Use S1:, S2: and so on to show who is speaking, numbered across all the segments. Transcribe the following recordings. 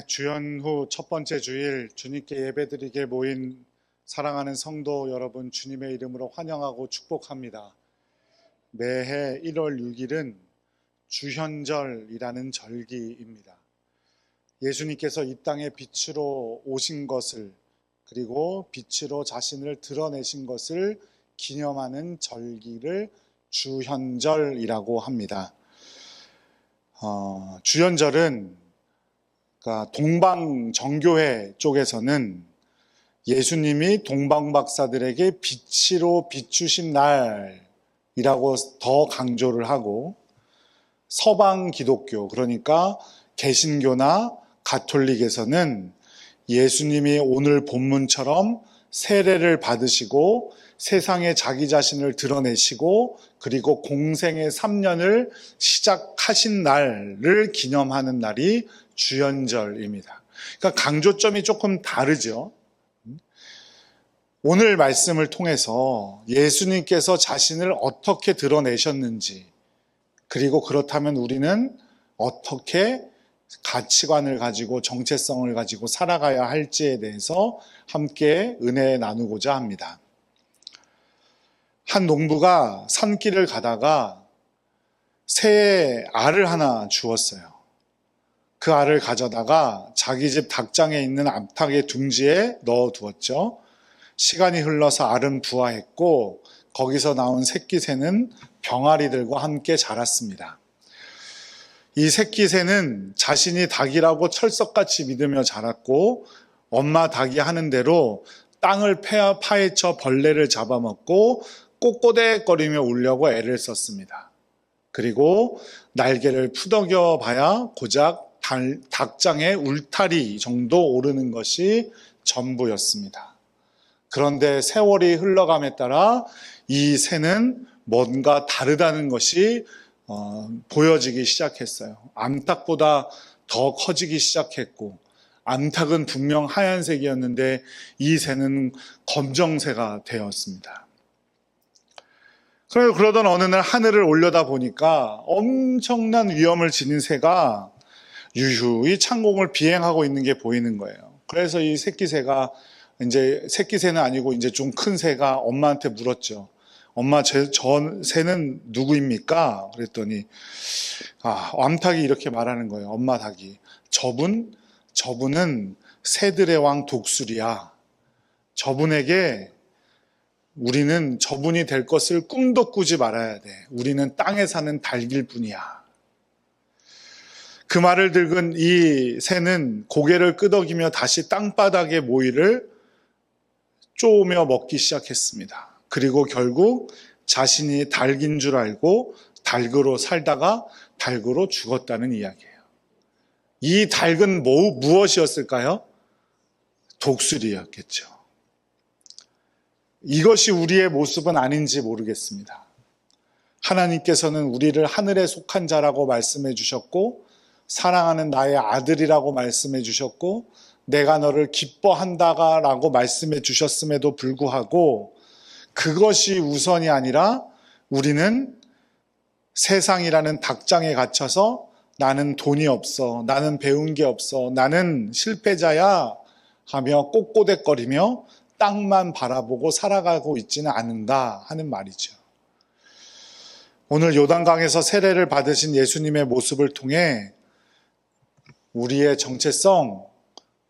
S1: 주연 후 첫 번째 주일 주님께 예배드리게 모인 사랑하는 성도 여러분, 주님의 이름으로 환영하고 축복합니다. 매해 1월 6일은 주현절이라는 절기입니다. 예수님께서 이 땅에 빛으로 오신 것을, 그리고 빛으로 자신을 드러내신 것을 기념하는 절기를 주현절이라고 합니다. 주현절은 동방정교회 쪽에서는 예수님이 동방박사들에게 빛으로 비추신 날이라고 더 강조를 하고, 서방 기독교, 그러니까 개신교나 가톨릭에서는 예수님이 오늘 본문처럼 세례를 받으시고 세상에 자기 자신을 드러내시고 그리고 공생의 3년을 시작하신 날을 기념하는 날이 주현절입니다. 그러니까 강조점이 조금 다르죠. 오늘 말씀을 통해서 예수님께서 자신을 어떻게 드러내셨는지, 그리고 그렇다면 우리는 어떻게 가치관을 가지고 정체성을 가지고 살아가야 할지에 대해서 함께 은혜 나누고자 합니다. 한 농부가 산길을 가다가 새에 알을 하나 주었어요. 그 알을 가져다가 자기 집 닭장에 있는 암탉의 둥지에 넣어두었죠. 시간이 흘러서 알은 부화했고 거기서 나온 새끼 새는 병아리들과 함께 자랐습니다. 이 새끼 새는 자신이 닭이라고 철석같이 믿으며 자랐고, 엄마 닭이 하는 대로 땅을 파헤쳐 벌레를 잡아먹고 꼬꼬대거리며 울려고 애를 썼습니다. 그리고 날개를 푸덕여 봐야 고작 닭장의 울타리 정도 오르는 것이 전부였습니다. 그런데 세월이 흘러감에 따라 이 새는 뭔가 다르다는 것이 보여지기 시작했어요. 암탉보다 더 커지기 시작했고, 암탉은 분명 하얀색이었는데 이 새는 검정새가 되었습니다. 그러던 어느 날 하늘을 올려다 보니까 엄청난 위험을 지닌 새가 유유히 창공을 비행하고 있는 게 보이는 거예요. 그래서 이 새끼새가, 이제 새끼새는 아니고 이제 좀 큰 새가 엄마한테 물었죠. 엄마, 저 새는 누구입니까? 그랬더니 암탉이 이렇게 말하는 거예요. 엄마 닭이, 저분은 새들의 왕 독수리야. 우리는 저분이 될 것을 꿈도 꾸지 말아야 돼. 우리는 땅에 사는 닭일 뿐이야. 그 말을 들은 이 새는 고개를 끄덕이며 다시 땅바닥에 모이를 쪼으며 먹기 시작했습니다. 그리고 결국 자신이 닭인 줄 알고 닭으로 살다가 닭으로 죽었다는 이야기예요. 이 닭은 무엇이었을까요? 독수리였겠죠. 이것이 우리의 모습은 아닌지 모르겠습니다. 하나님께서는 우리를 하늘에 속한 자라고 말씀해 주셨고, 사랑하는 나의 아들이라고 말씀해 주셨고, 내가 너를 기뻐한다라고 말씀해 주셨음에도 불구하고 그것이 우선이 아니라 우리는 세상이라는 닭장에 갇혀서 나는 돈이 없어, 나는 배운 게 없어, 나는 실패자야 하며 꼬꼬대거리며 땅만 바라보고 살아가고 있지는 않는가 하는 말이죠. 오늘 요단강에서 세례를 받으신 예수님의 모습을 통해 우리의 정체성,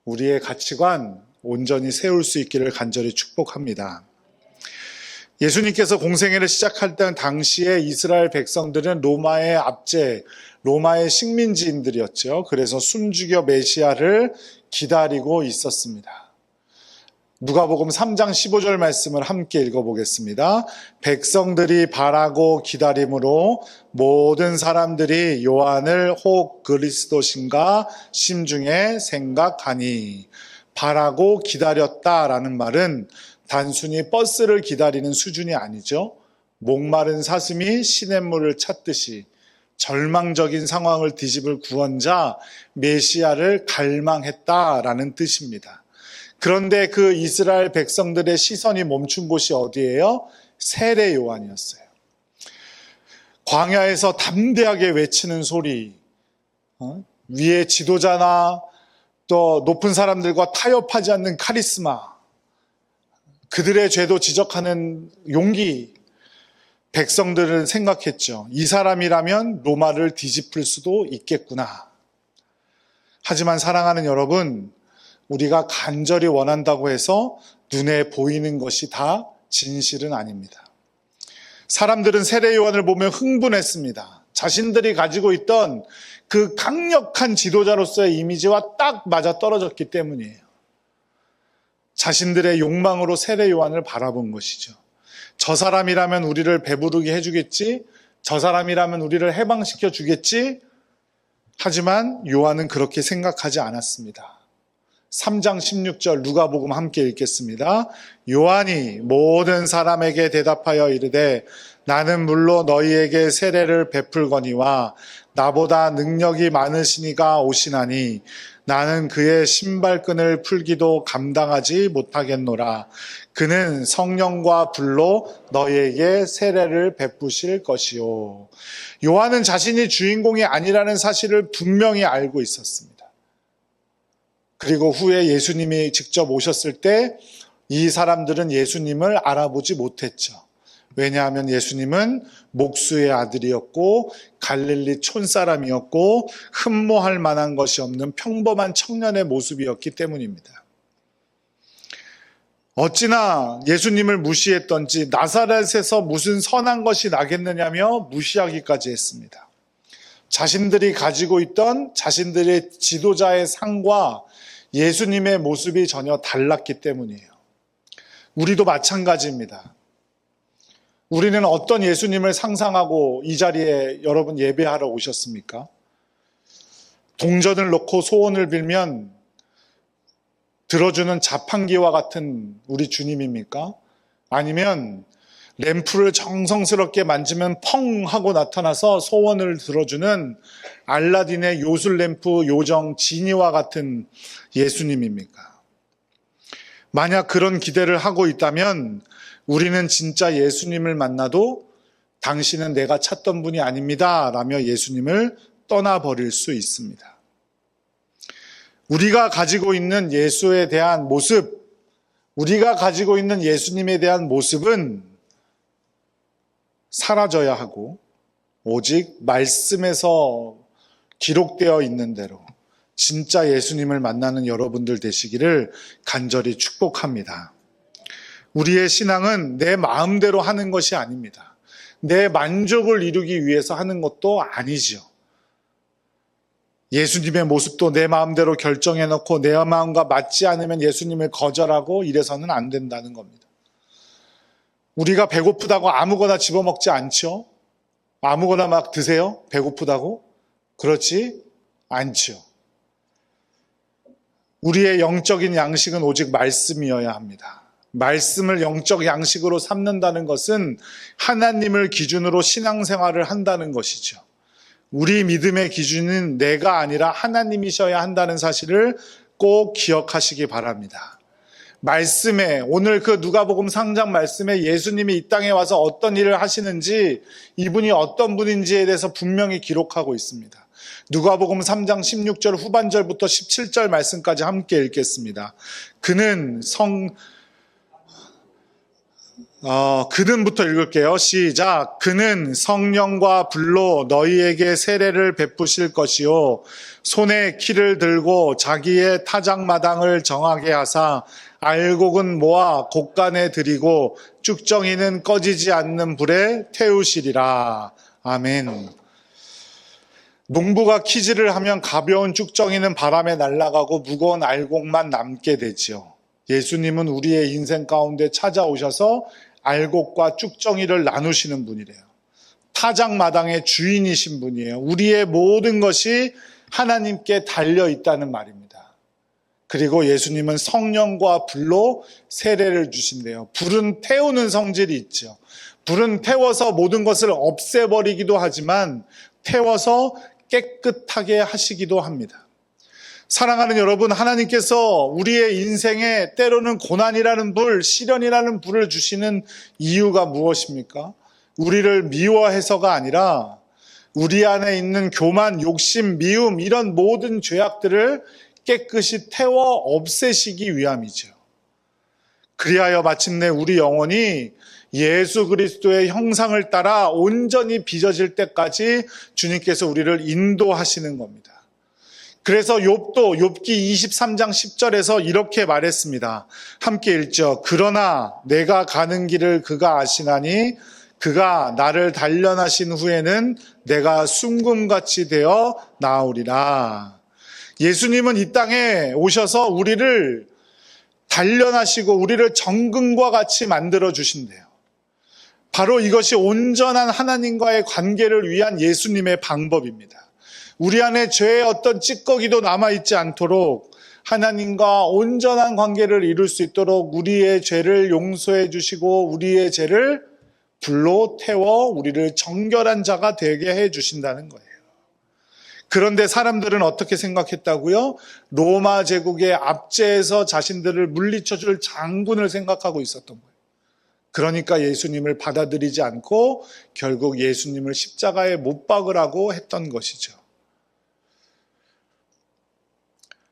S1: 우리의 가치관 온전히 세울 수 있기를 간절히 축복합니다. 예수님께서 공생애를 시작할 때 당시에 이스라엘 백성들은 로마의 압제, 로마의 식민지인들이었죠. 그래서 숨죽여 메시아를 기다리고 있었습니다. 누가복음 3장 15절 말씀을 함께 읽어보겠습니다. 백성들이 바라고 기다림으로 모든 사람들이 요한을 혹 그리스도신가 심중에 생각하니, 바라고 기다렸다라는 말은 단순히 버스를 기다리는 수준이 아니죠. 목마른 사슴이 시냇물을 찾듯이 절망적인 상황을 뒤집을 구원자 메시아를 갈망했다라는 뜻입니다. 그런데 그 이스라엘 백성들의 시선이 멈춘 곳이 어디예요? 세례 요한이었어요. 광야에서 담대하게 외치는 소리, 위에 지도자나 또 높은 사람들과 타협하지 않는 카리스마, 그들의 죄도 지적하는 용기, 백성들은 생각했죠. 이 사람이라면 로마를 뒤집을 수도 있겠구나. 하지만 사랑하는 여러분, 우리가 간절히 원한다고 해서 눈에 보이는 것이 다 진실은 아닙니다. 사람들은 세례 요한을 보며 흥분했습니다. 자신들이 가지고 있던 그 강력한 지도자로서의 이미지와 딱 맞아 떨어졌기 때문이에요. 자신들의 욕망으로 세례 요한을 바라본 것이죠. 저 사람이라면 우리를 배부르게 해주겠지? 저 사람이라면 우리를 해방시켜 주겠지? 하지만 요한은 그렇게 생각하지 않았습니다. 3장 16절 누가복음 함께 읽겠습니다. 요한이 모든 사람에게 대답하여 이르되 나는 물로 너희에게 세례를 베풀거니와 나보다 능력이 많으시니가 오시나니 나는 그의 신발끈을 풀기도 감당하지 못하겠노라. 그는 성령과 불로 너희에게 세례를 베푸실 것이요. 요한은 자신이 주인공이 아니라는 사실을 분명히 알고 있었습니다. 그리고 후에 예수님이 직접 오셨을 때 이 사람들은 예수님을 알아보지 못했죠. 왜냐하면 예수님은 목수의 아들이었고 갈릴리 촌사람이었고 흠모할 만한 것이 없는 평범한 청년의 모습이었기 때문입니다. 어찌나 예수님을 무시했던지 나사렛에서 무슨 선한 것이 나겠느냐며 무시하기까지 했습니다. 자신들이 가지고 있던 자신들의 지도자의 상과 예수님의 모습이 전혀 달랐기 때문이에요. 우리도 마찬가지입니다. 우리는 어떤 예수님을 상상하고 이 자리에 여러분 예배하러 오셨습니까? 동전을 넣고 소원을 빌면 들어주는 자판기와 같은 우리 주님입니까? 아니면 램프를 정성스럽게 만지면 펑 하고 나타나서 소원을 들어주는 알라딘의 요술 램프 요정 지니와 같은 예수님입니까? 만약 그런 기대를 하고 있다면 우리는 진짜 예수님을 만나도 당신은 내가 찾던 분이 아닙니다 라며 예수님을 떠나버릴 수 있습니다. 우리가 가지고 있는 예수에 대한 모습, 우리가 가지고 있는 예수님에 대한 모습은 사라져야 하고 오직 말씀에서 기록되어 있는 대로 진짜 예수님을 만나는 여러분들 되시기를 간절히 축복합니다. 우리의 신앙은 내 마음대로 하는 것이 아닙니다. 내 만족을 이루기 위해서 하는 것도 아니죠. 예수님의 모습도 내 마음대로 결정해놓고 내 마음과 맞지 않으면 예수님을 거절하고 이래서는 안 된다는 겁니다. 우리가 배고프다고 아무거나 집어먹지 않죠? 아무거나 막 드세요? 배고프다고? 그렇지 않죠. 우리의 영적인 양식은 오직 말씀이어야 합니다. 말씀을 영적 양식으로 삼는다는 것은 하나님을 기준으로 신앙생활을 한다는 것이죠. 우리 믿음의 기준은 내가 아니라 하나님이셔야 한다는 사실을 꼭 기억하시기 바랍니다. 말씀에 오늘 그 누가복음 3장 말씀에 예수님이 이 땅에 와서 어떤 일을 하시는지 이분이 어떤 분인지에 대해서 분명히 기록하고 있습니다. 누가복음 3장 16절 후반절부터 17절 말씀까지 함께 읽겠습니다. 그는부터 읽을게요. 시작. 그는 성령과 불로 너희에게 세례를 베푸실 것이요 손에 키를 들고 자기의 타작마당을 정하게 하사 알곡은 모아 곡간에 들이고 쭉정이는 꺼지지 않는 불에 태우시리라. 아멘. 농부가 키질을 하면 가벼운 쭉정이는 바람에 날아가고 무거운 알곡만 남게 되지요. 예수님은 우리의 인생 가운데 찾아오셔서 알곡과 쭉정이를 나누시는 분이래요. 타작마당의 주인이신 분이에요. 우리의 모든 것이 하나님께 달려 있다는 말입니다. 그리고 예수님은 성령과 불로 세례를 주신대요. 불은 태우는 성질이 있죠. 불은 태워서 모든 것을 없애버리기도 하지만 태워서 깨끗하게 하시기도 합니다. 사랑하는 여러분, 하나님께서 우리의 인생에 때로는 고난이라는 불, 시련이라는 불을 주시는 이유가 무엇입니까? 우리를 미워해서가 아니라 우리 안에 있는 교만, 욕심, 미움 이런 모든 죄악들을 깨끗이 태워 없애시기 위함이죠. 그리하여 마침내 우리 영혼이 예수 그리스도의 형상을 따라 온전히 빚어질 때까지 주님께서 우리를 인도하시는 겁니다. 그래서 욥기 23장 10절에서 이렇게 말했습니다. 함께 읽죠. 그러나 내가 가는 길을 그가 아시나니 그가 나를 단련하신 후에는 내가 순금같이 되어 나으리라. 예수님은 이 땅에 오셔서 우리를 단련하시고 우리를 정금과 같이 만들어 주신대요. 바로 이것이 온전한 하나님과의 관계를 위한 예수님의 방법입니다. 우리 안에 죄의 어떤 찌꺼기도 남아있지 않도록 하나님과 온전한 관계를 이룰 수 있도록 우리의 죄를 용서해 주시고 우리의 죄를 불로 태워 우리를 정결한 자가 되게 해 주신다는 거예요. 그런데 사람들은 어떻게 생각했다고요? 로마 제국의 압제에서 자신들을 물리쳐줄 장군을 생각하고 있었던 거예요. 그러니까 예수님을 받아들이지 않고 결국 예수님을 십자가에 못 박으라고 했던 것이죠.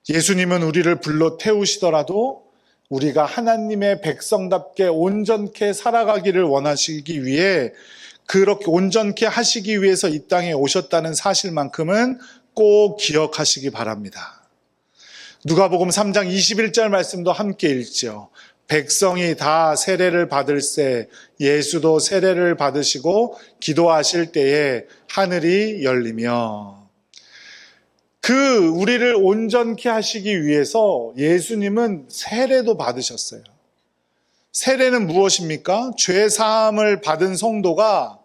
S1: 예수님은 우리를 불로 태우시더라도 우리가 하나님의 백성답게 온전케 살아가기를 원하시기 위해 그렇게 온전케 하시기 위해서 이 땅에 오셨다는 사실만큼은 꼭 기억하시기 바랍니다. 누가복음 3장 21절 말씀도 함께 읽죠. 백성이 다 세례를 받을새 예수도 세례를 받으시고 기도하실 때에 하늘이 열리며 우리를 온전케 하시기 위해서 예수님은 세례도 받으셨어요. 세례는 무엇입니까? 죄 사함을 받은 성도가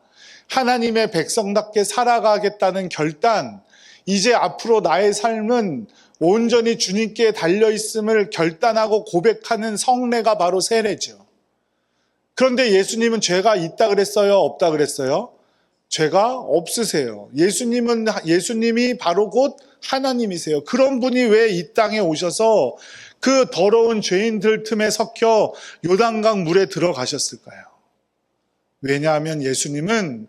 S1: 하나님의 백성답게 살아가겠다는 결단, 이제 앞으로 나의 삶은 온전히 주님께 달려있음을 결단하고 고백하는 성례가 바로 세례죠. 그런데 예수님은 죄가 있다 그랬어요? 없다 그랬어요? 죄가 없으세요. 예수님이 바로 곧 하나님이세요. 그런 분이 왜 이 땅에 오셔서 그 더러운 죄인들 틈에 섞여 요단강 물에 들어가셨을까요? 왜냐하면 예수님은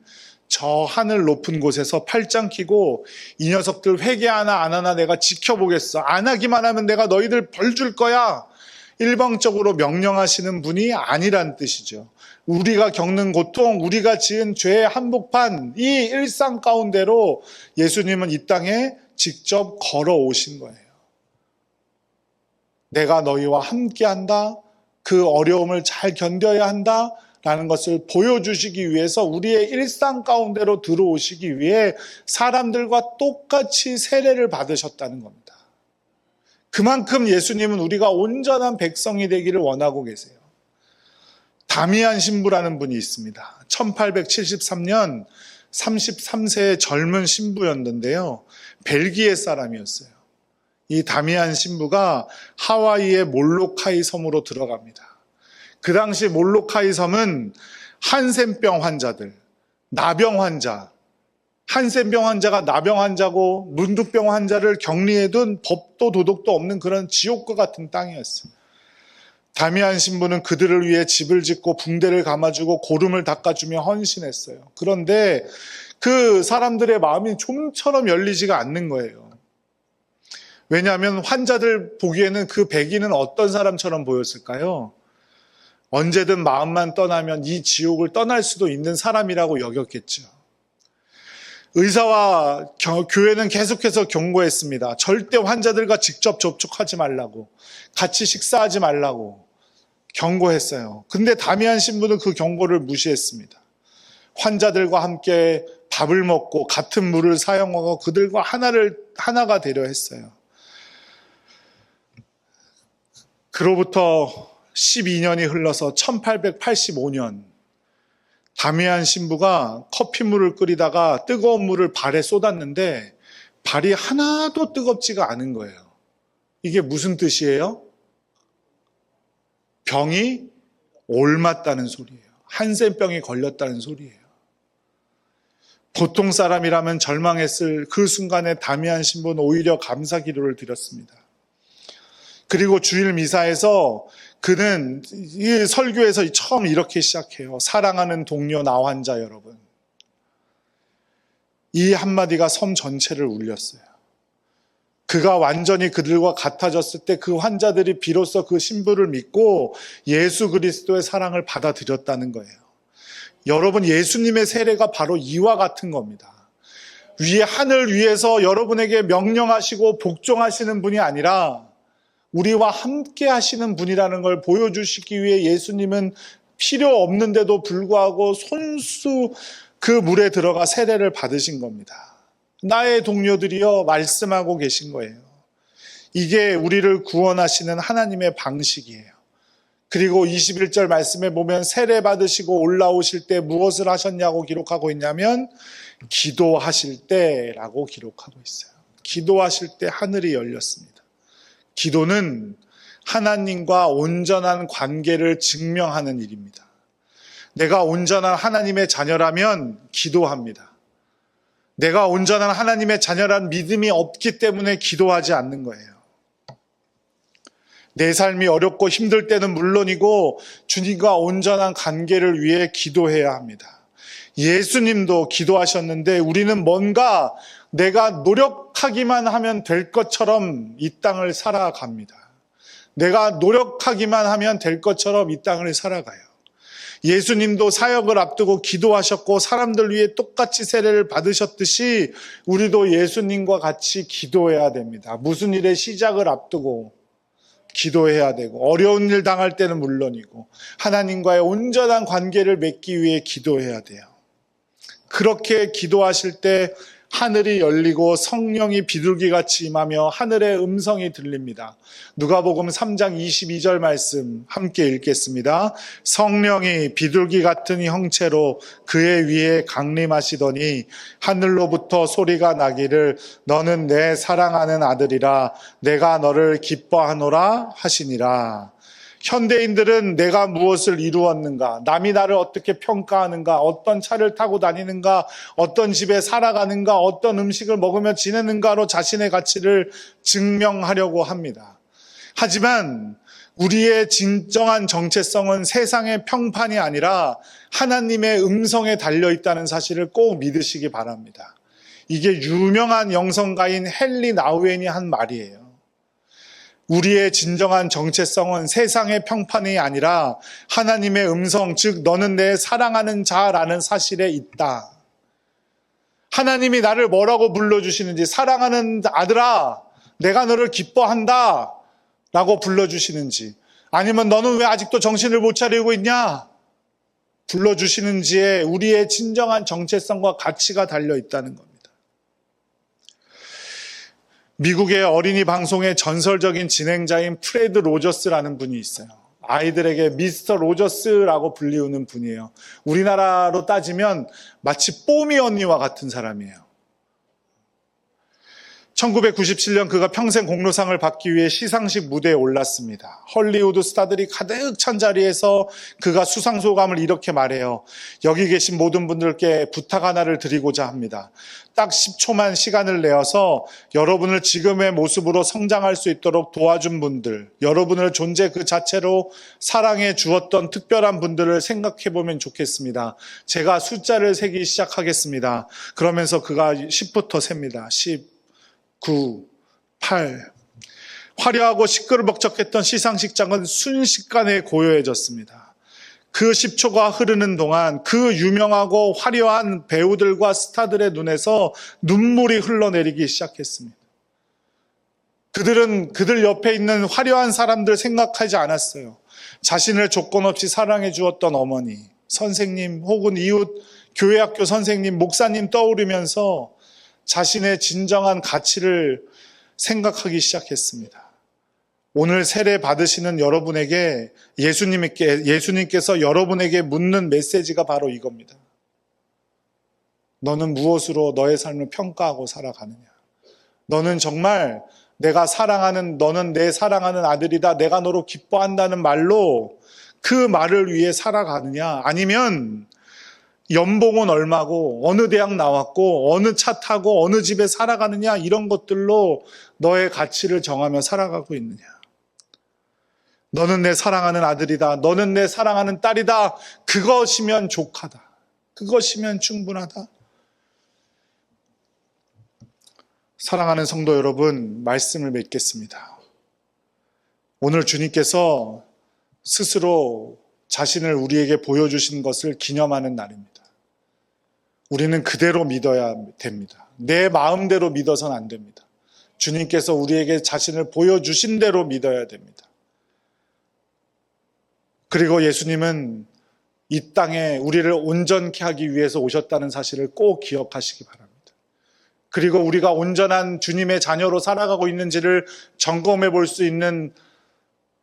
S1: 저 하늘 높은 곳에서 팔짱 끼고 이 녀석들 회개하나 안 하나 내가 지켜보겠어. 안 하기만 하면 내가 너희들 벌 줄 거야. 일방적으로 명령하시는 분이 아니란 뜻이죠. 우리가 겪는 고통, 우리가 지은 죄의 한복판, 이 일상 가운데로 예수님은 이 땅에 직접 걸어오신 거예요. 내가 너희와 함께한다. 그 어려움을 잘 견뎌야 한다. 라는 것을 보여주시기 위해서 우리의 일상 가운데로 들어오시기 위해 사람들과 똑같이 세례를 받으셨다는 겁니다. 그만큼 예수님은 우리가 온전한 백성이 되기를 원하고 계세요. 다미안 신부라는 분이 있습니다. 1873년 33세의 젊은 신부였는데요. 벨기에 사람이었어요. 이 다미안 신부가 하와이의 몰로카이 섬으로 들어갑니다. 그 당시 몰로카이 섬은 한센병 환자들, 나병 환자, 한센병 환자가 나병 환자고 문둥병 환자를 격리해둔 법도 도덕도 없는 그런 지옥과 같은 땅이었어요. 다미안 신부는 그들을 위해 집을 짓고 붕대를 감아주고 고름을 닦아주며 헌신했어요. 그런데 그 사람들의 마음이 좀처럼 열리지가 않는 거예요. 왜냐하면 환자들 보기에는 그 백인은 어떤 사람처럼 보였을까요? 언제든 마음만 떠나면 이 지옥을 떠날 수도 있는 사람이라고 여겼겠죠. 의사와 교회는 계속해서 경고했습니다. 절대 환자들과 직접 접촉하지 말라고, 같이 식사하지 말라고 경고했어요. 근데 다미안 신부는 그 경고를 무시했습니다. 환자들과 함께 밥을 먹고 같은 물을 사용하고 그들과 하나가 되려 했어요. 그로부터 12년이 흘러서 1885년 다미안 신부가 커피물을 끓이다가 뜨거운 물을 발에 쏟았는데 발이 하나도 뜨겁지가 않은 거예요. 이게 무슨 뜻이에요? 병이 옮았다는 소리예요. 한센병이 걸렸다는 소리예요. 보통 사람이라면 절망했을 그 순간에 다미안 신부는 오히려 감사 기도를 드렸습니다. 그리고 주일 미사에서 그는 이 설교에서 처음 이렇게 시작해요. 사랑하는 동료 나 환자 여러분. 이 한마디가 섬 전체를 울렸어요. 그가 완전히 그들과 같아졌을 때 그 환자들이 비로소 그 신부를 믿고 예수 그리스도의 사랑을 받아들였다는 거예요. 여러분, 예수님의 세례가 바로 이와 같은 겁니다. 위에 하늘 위에서 여러분에게 명령하시고 복종하시는 분이 아니라 우리와 함께 하시는 분이라는 걸 보여주시기 위해 예수님은 필요 없는데도 불구하고 손수 그 물에 들어가 세례를 받으신 겁니다. 나의 동료들이여 말씀하고 계신 거예요. 이게 우리를 구원하시는 하나님의 방식이에요. 그리고 21절 말씀에 보면 세례 받으시고 올라오실 때 무엇을 하셨냐고 기록하고 있냐면 기도하실 때라고 기록하고 있어요. 기도하실 때 하늘이 열렸습니다. 기도는 하나님과 온전한 관계를 증명하는 일입니다. 내가 온전한 하나님의 자녀라면 기도합니다. 내가 온전한 하나님의 자녀란 믿음이 없기 때문에 기도하지 않는 거예요. 내 삶이 어렵고 힘들 때는 물론이고 주님과 온전한 관계를 위해 기도해야 합니다. 예수님도 기도하셨는데 우리는 뭔가 내가 노력하기만 하면 될 것처럼 이 땅을 살아갑니다. 내가 노력하기만 하면 될 것처럼 이 땅을 살아가요. 예수님도 사역을 앞두고 기도하셨고 사람들 위해 똑같이 세례를 받으셨듯이 우리도 예수님과 같이 기도해야 됩니다. 무슨 일의 시작을 앞두고 기도해야 되고 어려운 일 당할 때는 물론이고 하나님과의 온전한 관계를 맺기 위해 기도해야 돼요. 그렇게 기도하실 때 하늘이 열리고 성령이 비둘기같이 임하며 하늘의 음성이 들립니다. 누가복음 3장 22절 말씀 함께 읽겠습니다. 성령이 비둘기 같은 형체로 그의 위에 강림하시더니 하늘로부터 소리가 나기를 너는 내 사랑하는 아들이라 내가 너를 기뻐하노라 하시니라. 현대인들은 내가 무엇을 이루었는가, 남이 나를 어떻게 평가하는가, 어떤 차를 타고 다니는가, 어떤 집에 살아가는가, 어떤 음식을 먹으며 지내는가로 자신의 가치를 증명하려고 합니다. 하지만 우리의 진정한 정체성은 세상의 평판이 아니라 하나님의 음성에 달려있다는 사실을 꼭 믿으시기 바랍니다. 이게 유명한 영성가인 헨리 나우엔이 한 말이에요. 우리의 진정한 정체성은 세상의 평판이 아니라 하나님의 음성, 즉 너는 내 사랑하는 자라는 사실에 있다. 하나님이 나를 뭐라고 불러주시는지, 사랑하는 아들아, 내가 너를 기뻐한다 라고 불러주시는지, 아니면 너는 왜 아직도 정신을 못 차리고 있냐 불러주시는지에 우리의 진정한 정체성과 가치가 달려있다는 겁니다. 미국의 어린이 방송의 전설적인 진행자인 프레드 로저스라는 분이 있어요. 아이들에게 미스터 로저스라고 불리우는 분이에요. 우리나라로 따지면 마치 뽀미 언니와 같은 사람이에요. 1997년 그가 평생 공로상을 받기 위해 시상식 무대에 올랐습니다. 헐리우드 스타들이 가득 찬 자리에서 그가 수상소감을 이렇게 말해요. 여기 계신 모든 분들께 부탁 하나를 드리고자 합니다. 딱 10초만 시간을 내어서 여러분을 지금의 모습으로 성장할 수 있도록 도와준 분들, 여러분을 존재 그 자체로 사랑해 주었던 특별한 분들을 생각해 보면 좋겠습니다. 제가 숫자를 세기 시작하겠습니다. 그러면서 그가 10부터 셉니다. 10, 9, 8. 화려하고 시끌벅적했던 시상식장은 순식간에 고요해졌습니다. 그 10초가 흐르는 동안 그 유명하고 화려한 배우들과 스타들의 눈에서 눈물이 흘러내리기 시작했습니다. 그들은 그들 옆에 있는 화려한 사람들 생각하지 않았어요. 자신을 조건 없이 사랑해 주었던 어머니, 선생님 혹은 이웃, 교회학교 선생님, 목사님 떠오르면서 자신의 진정한 가치를 생각하기 시작했습니다. 오늘 세례 받으시는 여러분에게 예수님께서 여러분에게 묻는 메시지가 바로 이겁니다. 너는 무엇으로 너의 삶을 평가하고 살아가느냐? 너는 정말 너는 내 사랑하는 아들이다, 내가 너로 기뻐한다는 말로 그 말을 위해 살아가느냐? 아니면 연봉은 얼마고 어느 대학 나왔고 어느 차 타고 어느 집에 살아가느냐, 이런 것들로 너의 가치를 정하며 살아가고 있느냐? 너는 내 사랑하는 아들이다, 너는 내 사랑하는 딸이다, 그것이면 족하다, 그것이면 충분하다. 사랑하는 성도 여러분, 말씀을 맺겠습니다. 오늘 주님께서 스스로 자신을 우리에게 보여주신 것을 기념하는 날입니다. 우리는 그대로 믿어야 됩니다. 내 마음대로 믿어서는 안 됩니다. 주님께서 우리에게 자신을 보여주신 대로 믿어야 됩니다. 그리고 예수님은 이 땅에 우리를 온전케 하기 위해서 오셨다는 사실을 꼭 기억하시기 바랍니다. 그리고 우리가 온전한 주님의 자녀로 살아가고 있는지를 점검해 볼 수 있는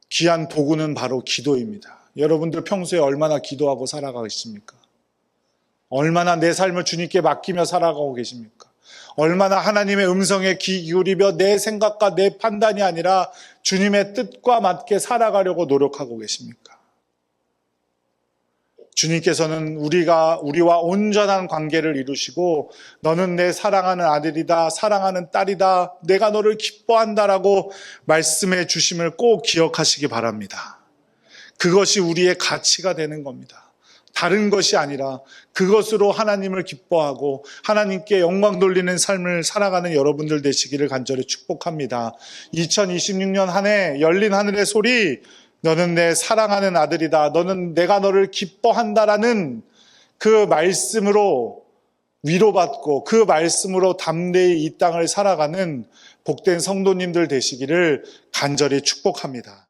S1: 귀한 도구는 바로 기도입니다. 여러분들 평소에 얼마나 기도하고 살아가십니까? 얼마나 내 삶을 주님께 맡기며 살아가고 계십니까? 얼마나 하나님의 음성에 귀 기울이며 내 생각과 내 판단이 아니라 주님의 뜻과 맞게 살아가려고 노력하고 계십니까? 주님께서는 우리와 온전한 관계를 이루시고 너는 내 사랑하는 아들이다, 사랑하는 딸이다, 내가 너를 기뻐한다라고 말씀해 주심을 꼭 기억하시기 바랍니다. 그것이 우리의 가치가 되는 겁니다. 다른 것이 아니라 그것으로 하나님을 기뻐하고 하나님께 영광 돌리는 삶을 살아가는 여러분들 되시기를 간절히 축복합니다. 2026년 한 해 열린 하늘의 소리, 너는 내 사랑하는 아들이다, 너는 내가 너를 기뻐한다라는 그 말씀으로 위로받고 그 말씀으로 담대히 이 땅을 살아가는 복된 성도님들 되시기를 간절히 축복합니다.